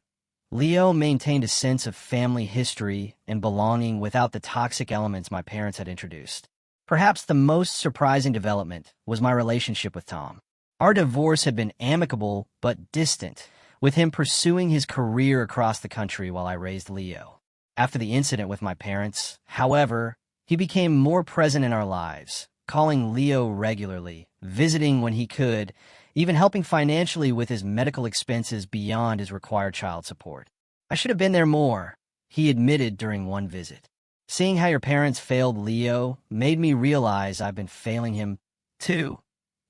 Leo maintained a sense of family history and belonging without the toxic elements my parents had introduced. Perhaps the most surprising development was my relationship with Tom. Our divorce had been amicable but distant, with him pursuing his career across the country while I raised Leo. After the incident with my parents, however, he became more present in our lives, calling Leo regularly, visiting when he could, even helping financially with his medical expenses beyond his required child support. I should have been there more, he admitted during one visit. Seeing how your parents failed Leo made me realize I've been failing him too,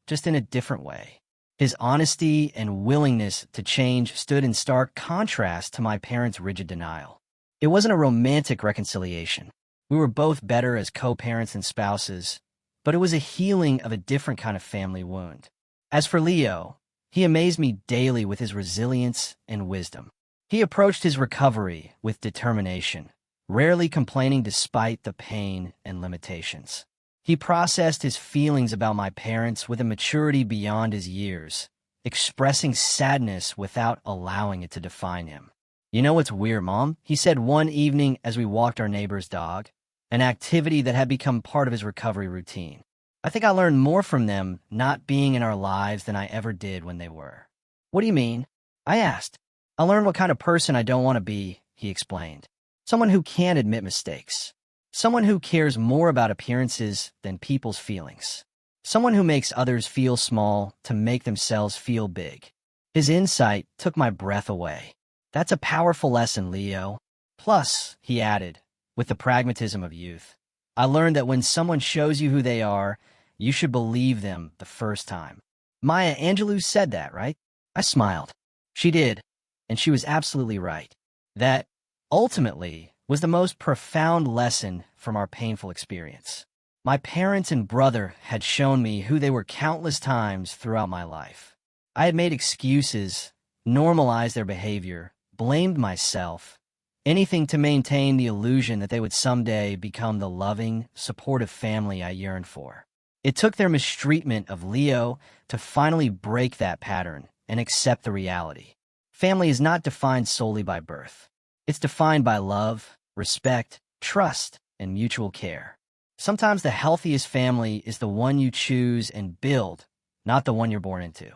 just in a different way. His honesty and willingness to change stood in stark contrast to my parents' rigid denial. It wasn't a romantic reconciliation. We were both better as co-parents and spouses, but it was a healing of a different kind of family wound. As for Leo, he amazed me daily with his resilience and wisdom. He approached his recovery with determination, rarely complaining despite the pain and limitations. He processed his feelings about my parents with a maturity beyond his years, expressing sadness without allowing it to define him. "You know what's weird, Mom?" he said one evening as we walked our neighbor's dog, an activity that had become part of his recovery routine. "I think I learned more from them not being in our lives than I ever did when they were." "What do you mean?" I asked. "I learned what kind of person I don't want to be," he explained. "Someone who can't admit mistakes. Someone who cares more about appearances than people's feelings. Someone who makes others feel small to make themselves feel big." His insight took my breath away. "That's a powerful lesson, Leo. Plus," he added, with the pragmatism of youth, "I learned that when someone shows you who they are, you should believe them the first time." Maya Angelou said that, right? I smiled. She did, and she was absolutely right. That, ultimately, was the most profound lesson from our painful experience. My parents and brother had shown me who they were countless times throughout my life. I had made excuses, normalized their behavior, blamed myself, anything to maintain the illusion that they would someday become the loving, supportive family I yearned for. It took their mistreatment of Leo to finally break that pattern and accept the reality. Family is not defined solely by birth. It's defined by love, respect, trust, and mutual care. Sometimes the healthiest family is the one you choose and build, not the one you're born into.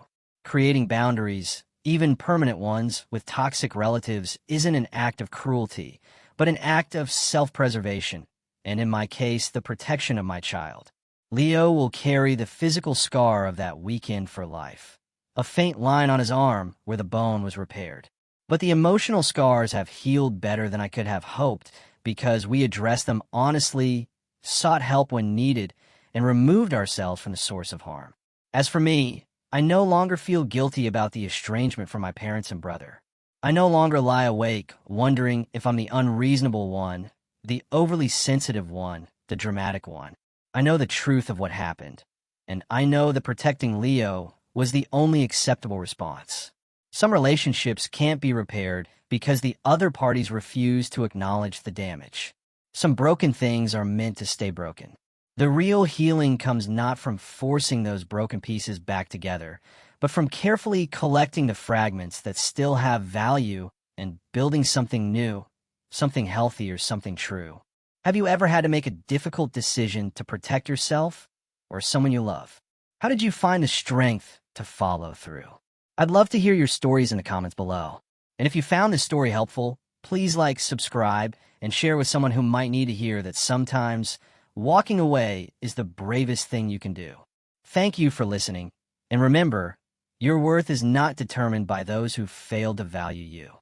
Creating boundaries, even permanent ones, with toxic relatives isn't an act of cruelty, but an act of self-preservation, and in my case, the protection of my child. Leo will carry the physical scar of that weekend for life, a faint line on his arm where the bone was repaired. But the emotional scars have healed better than I could have hoped because we addressed them honestly, sought help when needed, and removed ourselves from the source of harm. As for me, I no longer feel guilty about the estrangement from my parents and brother. I no longer lie awake wondering if I'm the unreasonable one, the overly sensitive one, the dramatic one. I know the truth of what happened, and I know that protecting Leo was the only acceptable response. Some relationships can't be repaired because the other parties refuse to acknowledge the damage. Some broken things are meant to stay broken. The real healing comes not from forcing those broken pieces back together, but from carefully collecting the fragments that still have value and building something new, something healthy or something true. Have you ever had to make a difficult decision to protect yourself or someone you love? How did you find the strength to follow through? I'd love to hear your stories in the comments below. And if you found this story helpful, please like, subscribe, and share with someone who might need to hear that sometimes walking away is the bravest thing you can do. Thank you for listening, and remember, your worth is not determined by those who failed to value you.